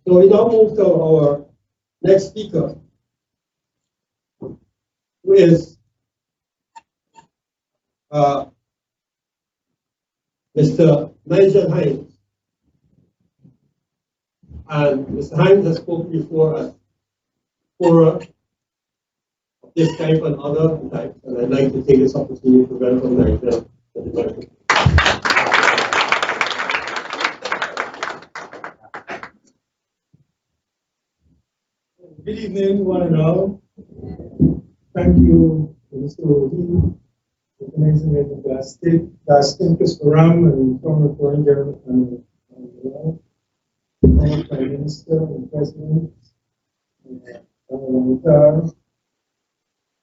So we now move to our next speaker, who is Mr. Nigel Hinds. And Mr. Hinds has spoken before at fora of this type and other types, and I'd like to take this opportunity to welcome Nigel to the meeting. Good evening, one and all. Thank you, Mr. O'D, for organizing the Gaston Ram and former foreigner and former Prime Minister and President,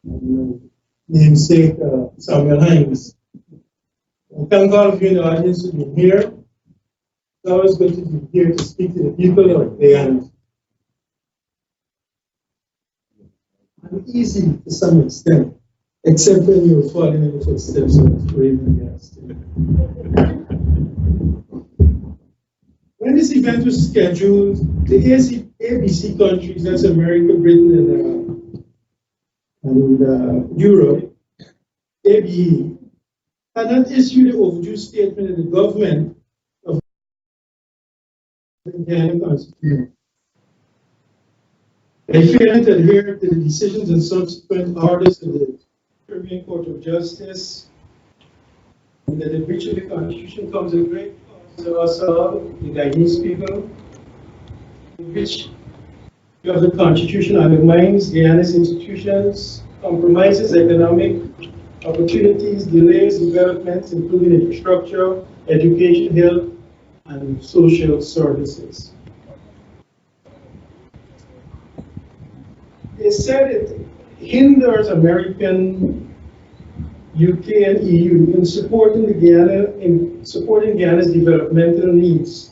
and namesake Samuel Hinds. I thank all of you in the audience for being here. It's always good to be here to speak to the people of Guyana. And easy to some extent, except when you're following in the footsteps of Raven Gaston. When this event was scheduled, the ABC countries, that's America, Britain, and Europe, ABE, had not issued an overdue statement in the government of the Guyana Constitution. They failed to adhere to the decisions and subsequent orders of the Caribbean Court of Justice, and that the breach of the Constitution comes at great cost to us all, the Guyanese people, in which of the Constitution undermines Guyana's institutions, compromises economic opportunities, delays developments, including infrastructure, education, health, and social services. They said it hinders American, UK, and EU in supporting Guyana's developmental needs.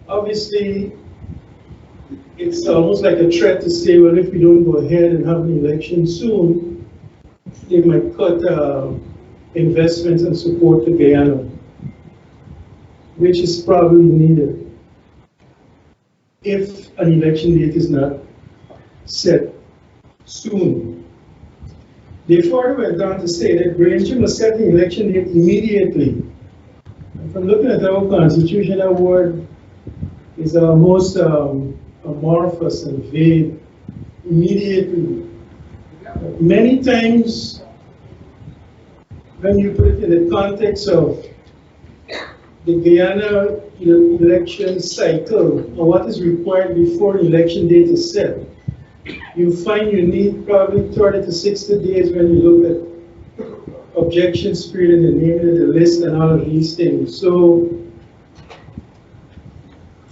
Obviously, it's almost like a threat to say, well, if we don't go ahead and have an election soon, they might cut investments and support to Guyana, which is probably needed if an election date is not set soon. They further went on to say that Granger must set the election date immediately. And from looking at our Constitution, that word is almost amorphous and vague. Immediately. Many times, when you put it in the context of the Guyana election cycle, or what is required before an election date is set, you find you need probably 30 to 60 days when you look at objections period and the name of the list and all of these things. So,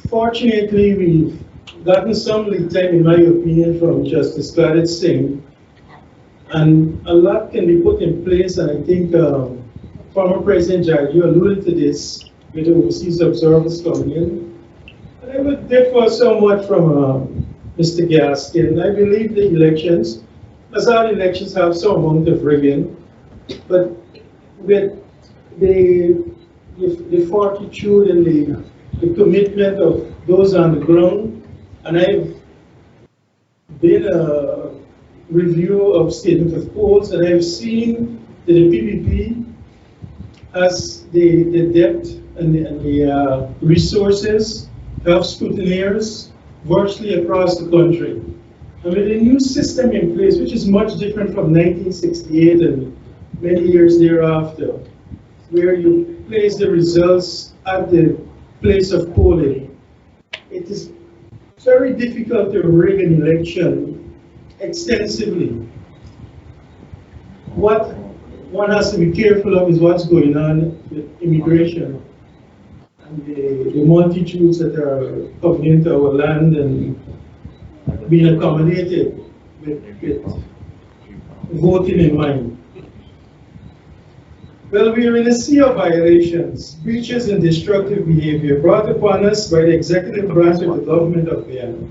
fortunately, we've gotten some lead time, in my opinion, from Justice Claudette Singh, and a lot can be put in place, and I think former President Nigel alluded to this with the overseas observers coming in. And I would differ somewhat from Mr. Gaston. I believe the elections, as all elections have some amount of rigging, but with the fortitude and the commitment of those on the ground, and I've been a review of statement of polls, and I've seen that the PPP has the depth and the resources to have scrutineers virtually across the country. And with a new system in place, which is much different from 1968 and many years thereafter, where you place the results at the place of polling, it is very difficult to rig an election extensively. What one has to be careful of is what's going on with immigration and the multitudes that are coming into our land and being accommodated with voting in mind. Well, we are in a sea of violations, breaches, and destructive behavior brought upon us by the executive branch of the government of Guyana.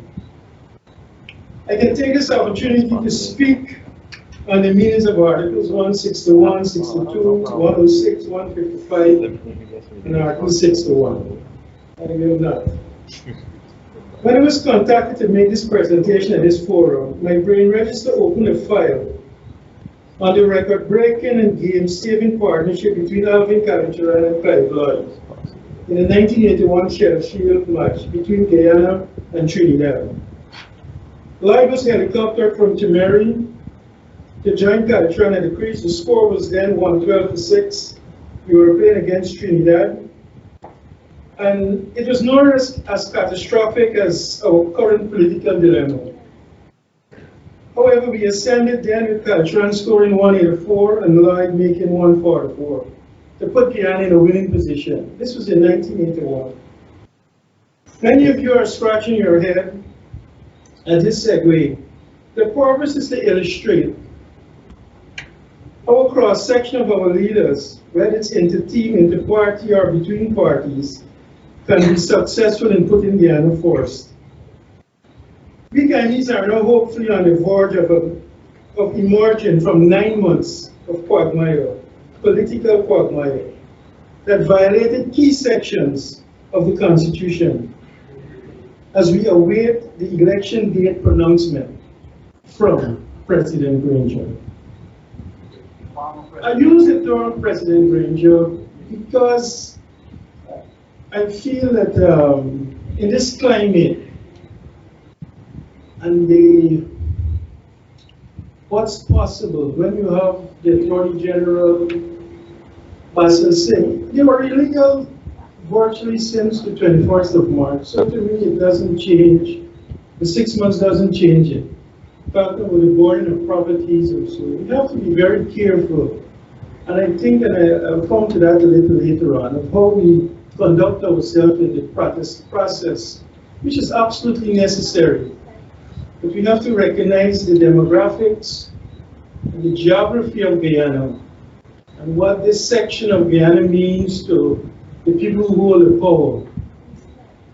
I can take this opportunity to speak on the meanings of Articles 161, 62, 106, 155, and Article 61. I will not. When I was contacted to make this presentation at this forum, my brain register opened a file on the record-breaking and game-saving partnership between Alvin Calenturan and Clive Lloyd in the 1981 Sheffield match between Guyana and Trinidad. Lloyd was helicoptered from Timeri to join Calenturan at the crease. The score was then 112-6. We were playing against Trinidad. And it was not as catastrophic as our current political dilemma. However, we ascended then with Calenturan scoring 184 and Lloyd making 144 to put Guyana in a winning position. This was in 1981. Many of you are scratching your head at this segue. The purpose is to illustrate our cross-section of our leaders, whether it's inter-team, inter-party, or between parties, can be successful in putting Guyana first. We Guyanese are now hopefully on the verge of emerging from 9 months of quagmire, political quagmire, that violated key sections of the Constitution as we await the election date pronouncement from President Granger. I use the term President Granger because I feel that in this climate and what's possible when you have the Attorney General Basil saying they were illegal virtually since the 21st of March. So to me, it doesn't change. The 6 months doesn't change it. Talking about the burden of properties or so, we have to be very careful. And I think, and I'll come to that a little later on, of how we conduct ourselves in the process, which is absolutely necessary. But we have to recognize the demographics and the geography of Guyana and what this section of Guyana means to the people who hold the power.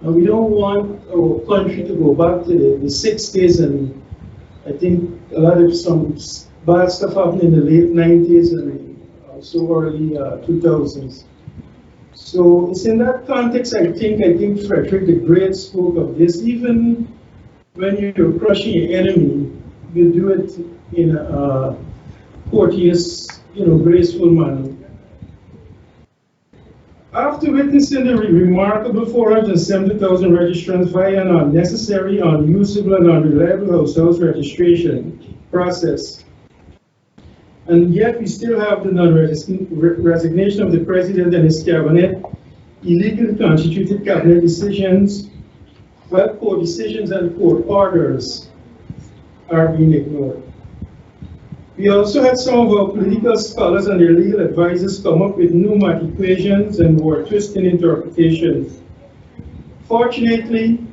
And we don't want our country to go back to the 60s, and I think a lot of some bad stuff happened in the late 90s and also early 2000s. So it's in that context, I think Frederick the Great spoke of this. Even when you're crushing your enemy, you do it in a courteous, graceful manner. After witnessing the remarkable 470,000 registrants via an unnecessary, unusable, and unreliable household registration process, and yet we still have the non-resignation of the President and his cabinet, illegally constituted cabinet decisions, while court decisions and court orders are being ignored. We also had some of our political scholars and their legal advisors come up with new math equations and more twisting interpretations. Fortunately,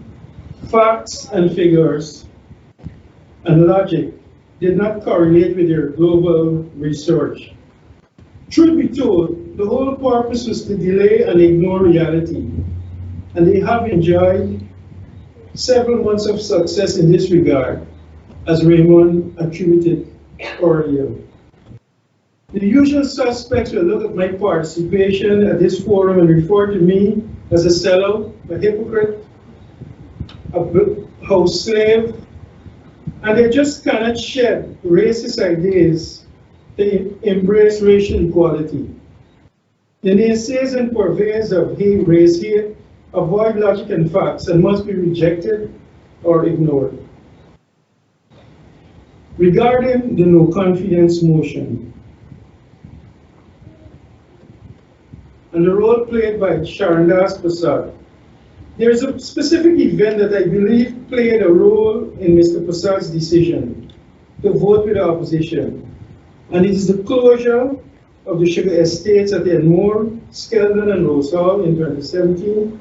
facts and figures and logic did not correlate with their global research. Truth be told, the whole purpose was to delay and ignore reality, and they have enjoyed several months of success in this regard, as Raymond attributed earlier. The usual suspects will look at my participation at this forum and refer to me as a sellout, a hypocrite, a house slave, and they just cannot shed racist ideas to embrace racial equality. The naysayers and purveyors of hate, race hate avoid logic and facts and must be rejected or ignored. Regarding the no confidence motion and the role played by Sharandas Prasad, there is a specific event that I believe played a role in Mr. Prasad's decision to vote with the opposition, and it is the closure of the sugar estates at Enmore, Skeldon, and Rose Hall in 2017,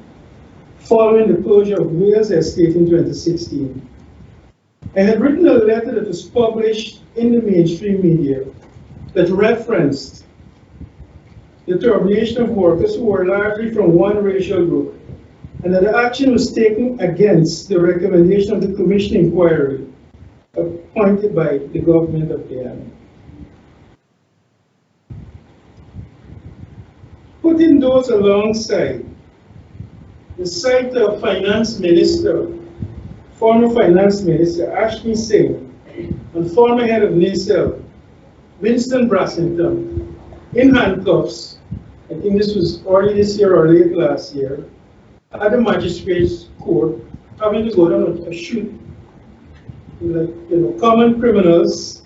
following the closure of Wales Estate in 2016. I had written a letter that was published in the mainstream media that referenced the termination of workers who were largely from one racial group, and that the action was taken against the recommendation of the commission inquiry appointed by the government of Guyana. Putting those alongside the site of Finance Minister, former Finance Minister Ashley Singh, and former head of NACL, Winston Brassington, in handcuffs, I think this was early this year or late last year, at the magistrate's court, having to go down a shoot, like, common criminals,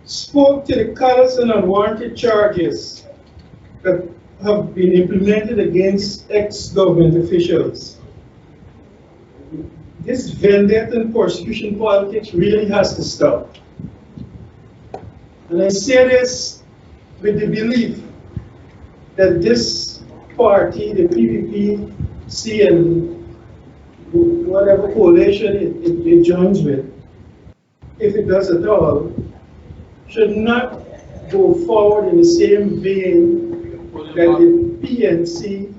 spoke to the callous and unwarranted charges that have been implemented against ex-government officials. This vendetta and persecution politics really has to stop. And I say this with the belief that this party, the PPPC, and whatever coalition it joins with, if it does at all, should not go forward in the same vein that the PNC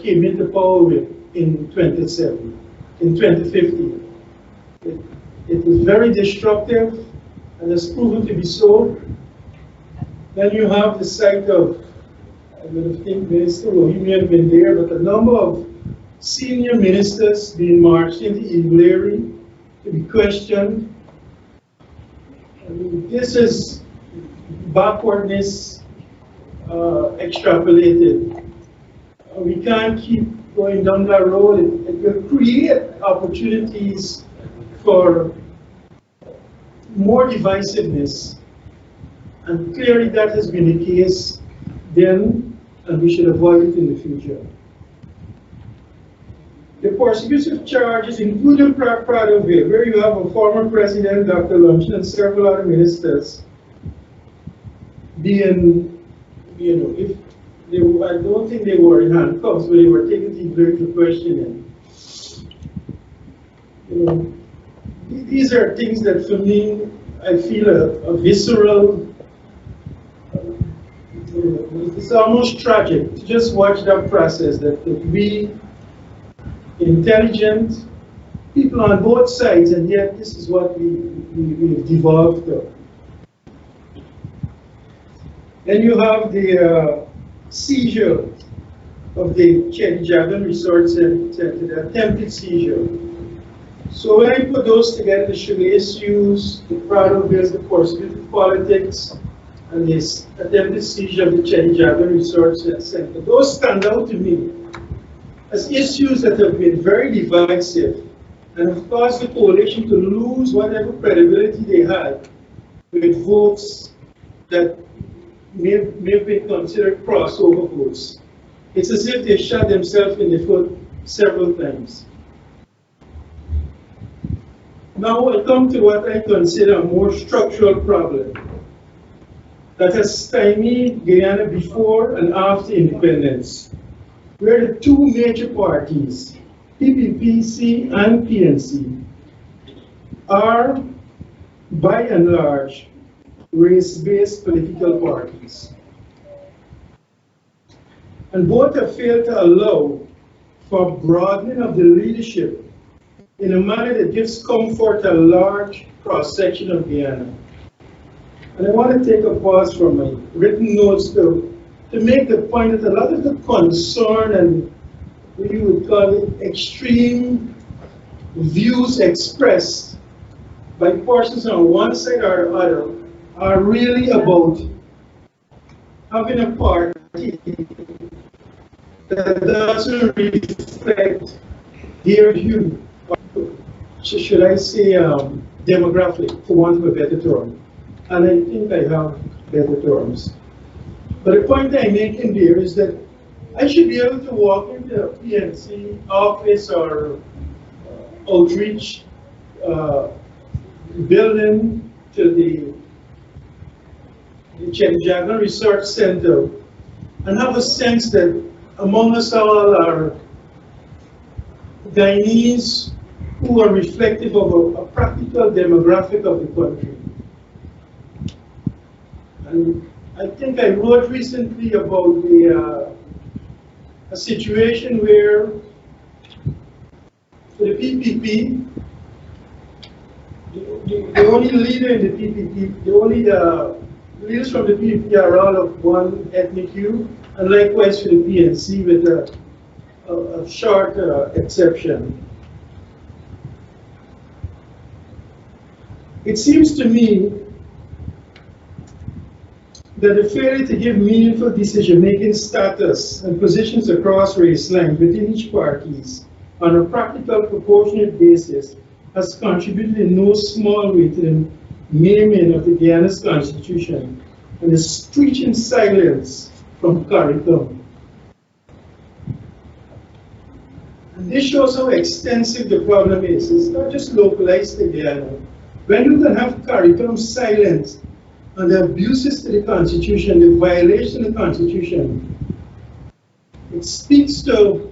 came into power with in 2015. It was very destructive and has proven to be so. Then you have the site of, I don't think Minister Rohini had been there, but a number of senior ministers being marched into Igleri to be questioned. I mean, this is backwardness extrapolated. We can't keep going down that road. It will create opportunities for more divisiveness. And clearly that has been the case then, and we should avoid it in the future. The persecution charges, including Pradoville, where you have a former president, Dr. Lumsden, and several other ministers being, if they were, I don't think they were in handcuffs, but they were taken to very to questioning. These are things that for me, I feel a visceral, it's almost tragic to just watch that process, that we, intelligent people on both sides, and yet this is what we've devolved to. Then you have the seizure of the Chedijagan Resort Center, the attempted seizure. So when I put those together, the sugar issues, the Pradoville, the persecuted politics, and this attempted seizure of the Chedijagan Resort Center, those stand out to me as issues that have been very divisive and have caused the coalition to lose whatever credibility they had with votes that may have been considered crossover votes. It's as if they shot themselves in the foot several times. Now I'll come to what I consider a more structural problem that has stymied Guyana before and after independence, where the two major parties, PPPC and PNC, are by and large race-based political parties. And both have failed to allow for broadening of the leadership in a manner that gives comfort to a large cross-section of Guyana. And I want to take a pause from my written notes to make the point that a lot of the concern and what you would call it extreme views expressed by persons on one side or the other are really about having a party that doesn't reflect their view, should I say demographic, for want of a better term. And I think I have better terms. But the point I'm making there is that I should be able to walk into a PNC office or outreach building to the Chedijagan Research Center and have a sense that among us all are Guyanese who are reflective of a practical demographic of the country. And I think I wrote recently about a situation where for the PPP, the only leader in the PPP, the only leaders from the PPP are all of one ethnic hue, and likewise for the PNC with a short exception. It seems to me that the failure to give meaningful decision-making status and positions across race lines within each parties on a practical, proportionate basis has contributed in no small way to the maiming of the Guyana's constitution and the screeching silence from CARICOM. And this shows how extensive the problem is. It's not just localized to Guyana. When you can have CARICOM silence on the abuses to the Constitution, the violation of the Constitution, it speaks to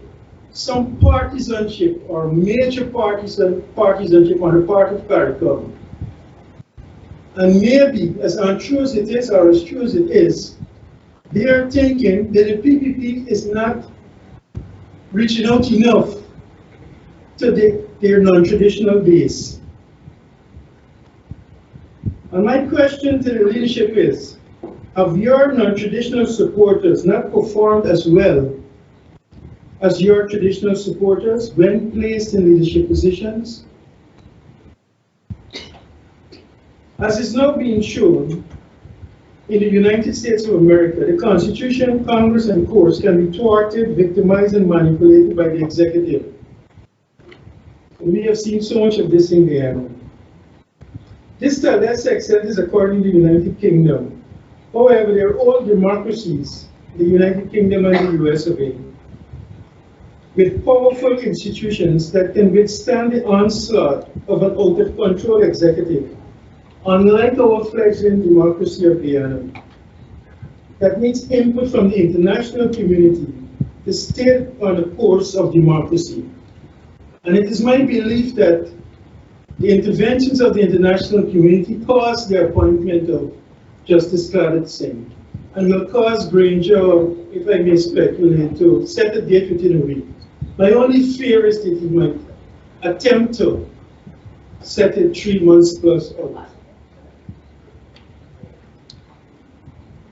some partisanship or major partisanship on the part of CARICOM. And maybe, as untrue as it is or as true as it is, they are thinking that the PPP is not reaching out enough to their non-traditional base. And my question to the leadership is, have your non-traditional supporters not performed as well as your traditional supporters when placed in leadership positions? As is now being shown, in the United States of America, the Constitution, Congress, and courts can be thwarted, victimized, and manipulated by the executive. We have seen so much of this in Guyana. This to a lesser extent is according to the United Kingdom. However, they are all democracies, the United Kingdom and the US of A, with powerful institutions that can withstand the onslaught of an out-of-control executive, unlike our fledgling democracy of Guyana, that needs input from the international community to stay on the course of democracy. And it is my belief that the interventions of the international community caused the appointment of Justice Claudette Singh, and will cause Granger, if I may speculate, to set a date within a week. My only fear is that he might attempt to set it 3 months plus out.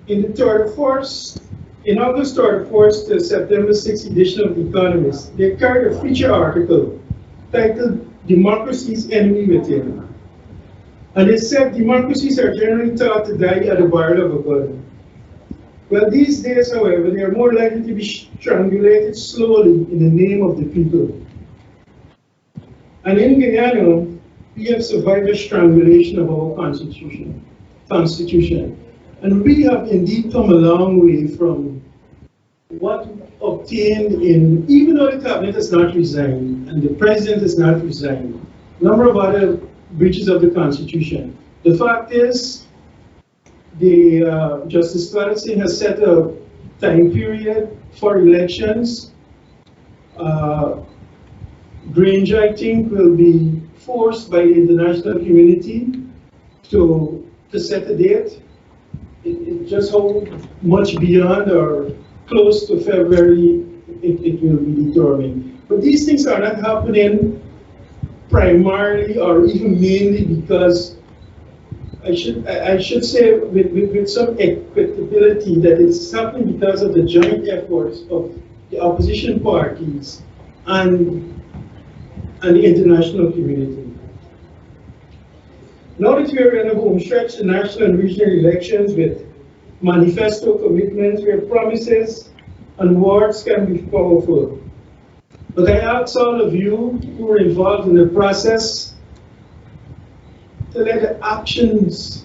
In August 3rd, 4th to September 6th edition of The Economist, they carried a feature article titled Democracy's Enemy Within. And they said democracies are generally thought to die at the barrel of a gun. Well, these days, however, they are more likely to be strangulated slowly in the name of the people. And in Guyana, we have survived the strangulation of our constitution. And we have indeed come a long way from what obtained in, even though the cabinet has not resigned and the president has not resigned, a number of other breaches of the Constitution. The fact is, the Justice Claudette Singh has set a time period for elections. Granger, I think, will be forced by the international community to set a date. It just how much beyond or close to February it will be determined. But these things are not happening primarily or even mainly because I should say with some equitability that it's happening because of the joint efforts of the opposition parties and the international community. Now that we are in a home stretch, the national and regional elections with manifesto commitments where promises and words can be powerful. But I ask all of you who are involved in the process to let the actions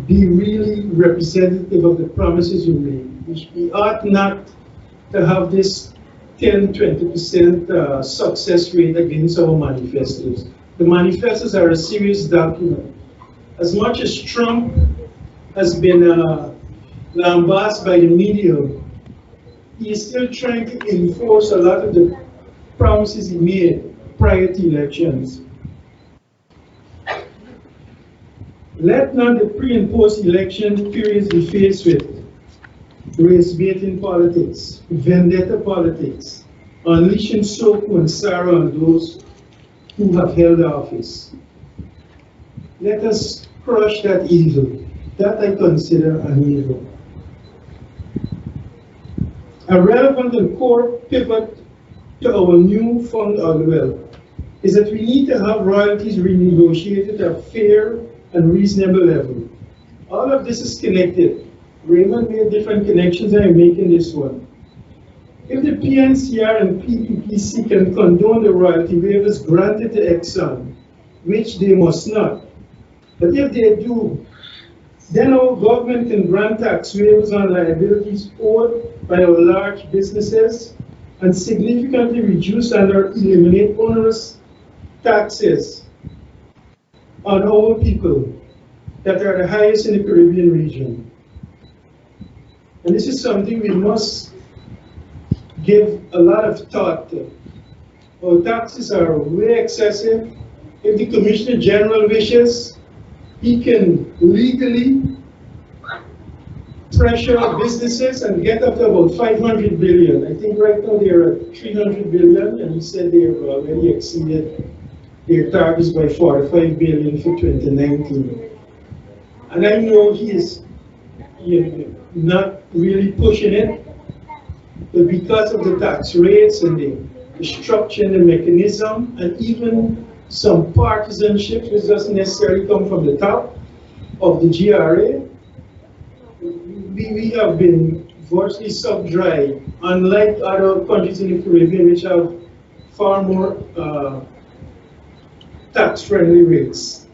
be really representative of the promises you made. We ought not to have this 10-20% success rate against our manifestos. The manifestos are a serious document. As much as Trump has been lambasted by the media, he is still trying to enforce a lot of the promises he made prior to elections. Let not the pre and post election periods be faced with race-baiting politics, vendetta politics, unleashing Soko and Sarah on those who have held office. Let us crush that evil. That I consider an evil. A relevant and core pivot to our new fund well is that we need to have royalties renegotiated at a fair and reasonable level. All of this is connected. Raymond made different connections and I'm making this one. If the PNCR and PPPC can condone the royalty waivers granted to Exxon, which they must not, but if they do, then our government can grant tax waivers on liabilities owed by our large businesses and significantly reduce and/or eliminate onerous taxes on our people that are the highest in the Caribbean region. And this is something we must give a lot of thought to. Our taxes are way excessive. If the Commissioner General wishes, he can legally pressure businesses and get up to about 500 billion. I think right now they're at 300 billion, and he said they have already exceeded their targets by 45 billion for 2019. And I know he is not really pushing it, but because of the tax rates and the structure and the mechanism, and even some partisanship, which doesn't necessarily come from the top of the GRA, we have been virtually sub-dry, unlike other countries in the Caribbean, which have far more tax-friendly rates.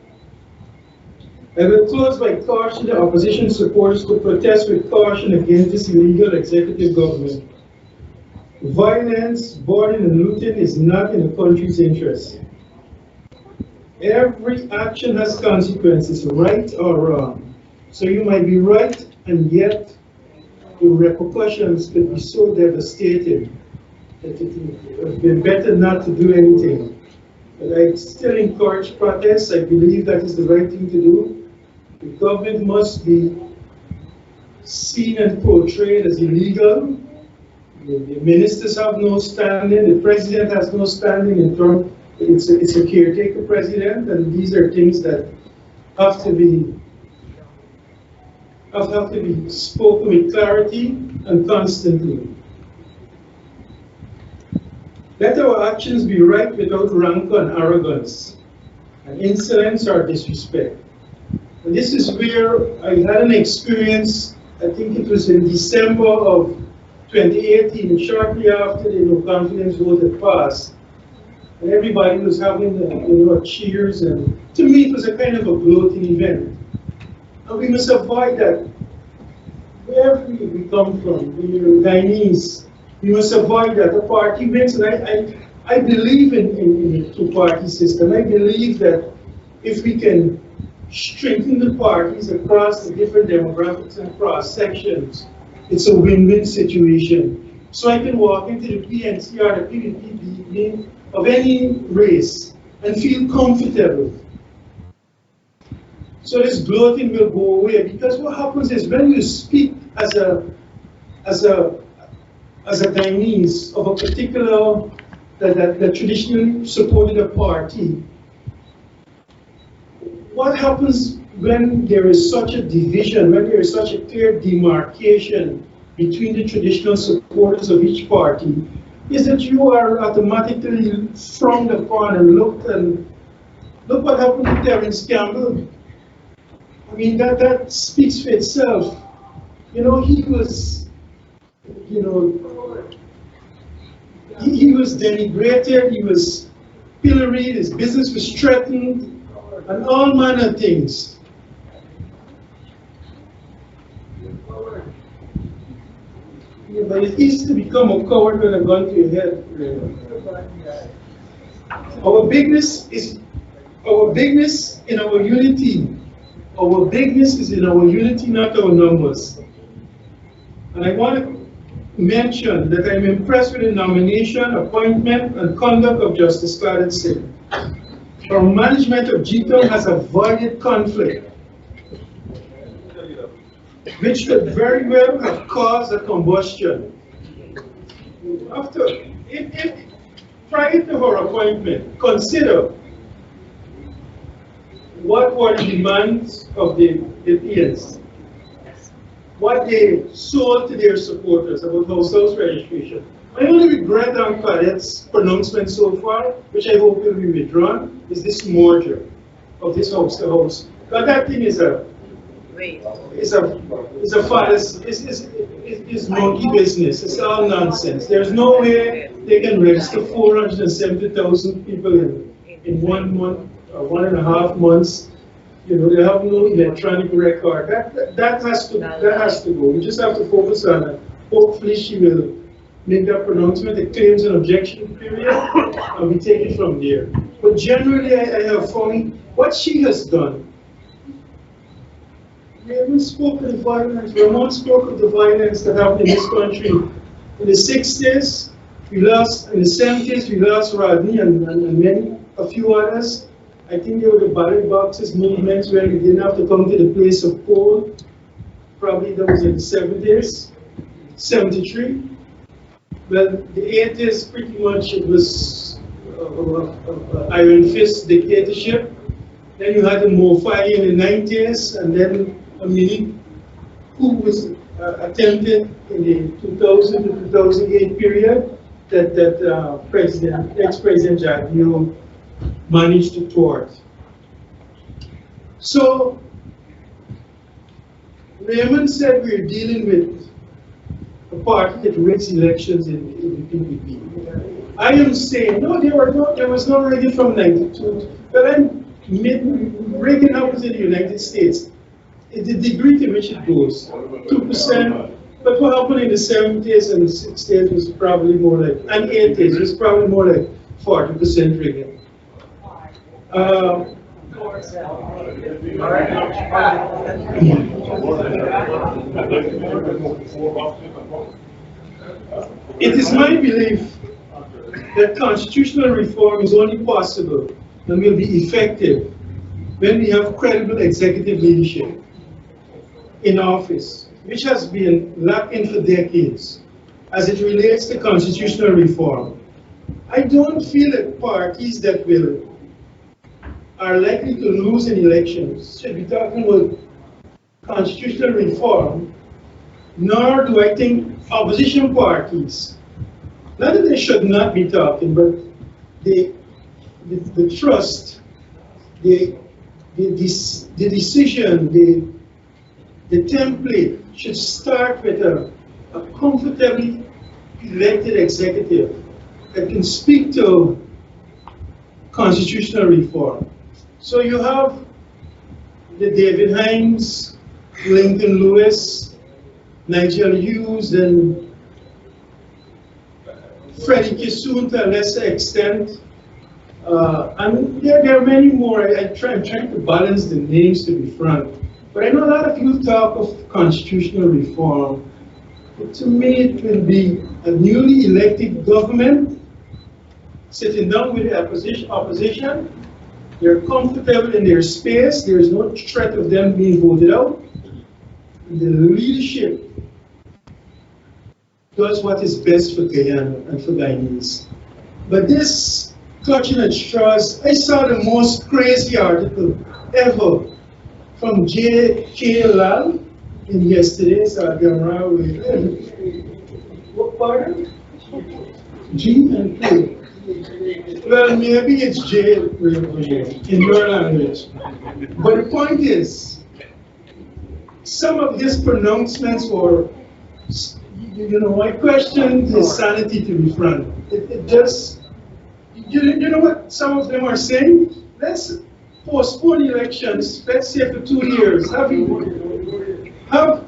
I will close by cautioning the opposition supporters to protest with caution against this illegal executive government. Violence, boarding, and looting is not in the country's interest. Every action has consequences, right or wrong. So you might be right, and yet the repercussions could be so devastating that it would have been better not to do anything. But I still encourage protests. I believe that is the right thing to do. The government must be seen and portrayed as illegal. The ministers have no standing. The president has no standing in terms. It's a caretaker president, and these are things that have to be spoken with clarity and constantly. Let our actions be right without rancor and arrogance, and insolence or disrespect. And this is where I had an experience, I think it was in December of 2018, shortly after the no confidence vote had passed. And everybody was having cheers, and to me it was a kind of a gloating event. And we must avoid that. Wherever we come from, we're Guyanese, we must avoid that. The party wins, and I believe in the two-party system. I believe that if we can strengthen the parties across the different demographics and cross sections, it's a win-win situation. So I can walk into the PNC or the PVP of any race and feel comfortable. So this gloating will go away, because what happens is when you speak as a Guyanese of a particular that traditionally supported a party, what happens when there is such a division, when there is such a clear demarcation between the traditional supporters of each party, is that you are automatically frowned upon and look what happened to Terence Campbell. I mean, that speaks for itself. He was, he was denigrated, he was pilloried, his business was threatened, and all manner of things. Yeah, but it's easy to become a coward with a gun to your head. Our bigness is in our unity. Our bigness is in our unity, not our numbers. And I want to mention that I'm impressed with the nomination, appointment, and conduct of Justice Clarence Sept. Our management of GTOM has avoided conflict, which could very well have caused a combustion. Prior to her appointment, consider what were the demands of the PNs, what they sold to their supporters about household registration. My only regret on Cadet's pronouncement so far, which I hope will be withdrawn, is this merger of this house to house. But that thing is a monkey business. It's all nonsense. There's no way they can register 470,000 people in 1 month or 1.5 months. You know, they have no electronic record. That has to go. We just have to focus on it. Hopefully she will make that pronouncement, the claims and objection period, and we take it from there. But generally, I have found what she has done. We haven't spoken of the violence. Vermont spoke of the violence that happened in this country. In the 60s, we lost, in the 70s, we lost Rodney and a few others. I think there were the ballot boxes movements where we didn't have to come to the place of poll. Probably that was in the 70s, 73. Well, the 80s, pretty much it was iron fist dictatorship. Then you had the Mofai in the 90s, and then a mini coup was attempted in the 2000 to 2008 period that ex-President Jagdeo managed to thwart. So, Raymond said we're dealing with a party that wins elections in the PPP. I am saying, no, there was no rigging from 92. But then rigging happens in the United States. The degree to which it goes, 2%. But what happened in the 70s and the 60s was probably more like, and 80s was probably more like 40% rigging. It is my belief that constitutional reform is only possible and will be effective when we have credible executive leadership in office, which has been lacking for decades as it relates to constitutional reform. I don't feel that parties that are likely to lose in elections should be talking about constitutional reform, nor do I think opposition parties, not that they should not be talking, but the trust, the decision, the template should start with a comfortably elected executive that can speak to constitutional reform. So you have the David Hinds, Lincoln Lewis, Nigel Hughes, and Freddie Kissoon to a lesser extent. And there are many more. I'm trying to balance the names to be frank. But I know a lot of you talk of constitutional reform. But to me, it will be a newly elected government sitting down with the opposition. They're comfortable in their space. There is no threat of them being voted out. The leadership does what is best for Guyana and for Guyanese. But this clutching at straws, I saw the most crazy article ever from J.K. Lal in yesterday's Gamma. What pardon? G and K. Well, maybe it's J in your language. But the point is, some of his pronouncements were, I questioned his sanity, to be frank. It just, you know what some of them are saying? Let's postpone elections, let's say for 2 years. Have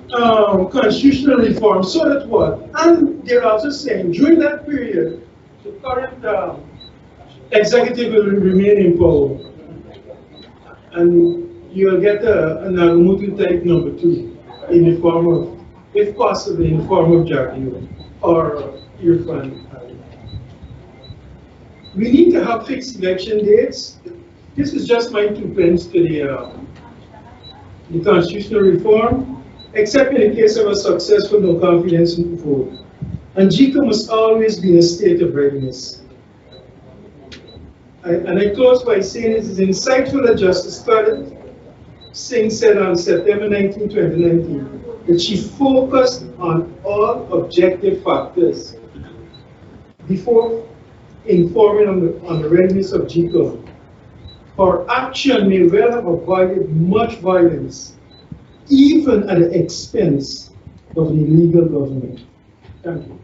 constitutional reform, so that what? And they're also saying, during that period, the current executive will remain in power. And you'll get a Nagamutu type number 2 in the form of, if possible, in the form of Jagdeo or Irfan. We need to have fixed election dates. This is just my 2 pence to the constitutional reform, except in the case of a successful no confidence vote. And JICA must always be in a state of readiness. And I close by saying it is insightful that Justice Claudette Singh said on September 19, 2019, that she focused on all objective factors before informing on the readiness of GCO, our action may well have avoided much violence, even at the expense of an illegal government. Thank you.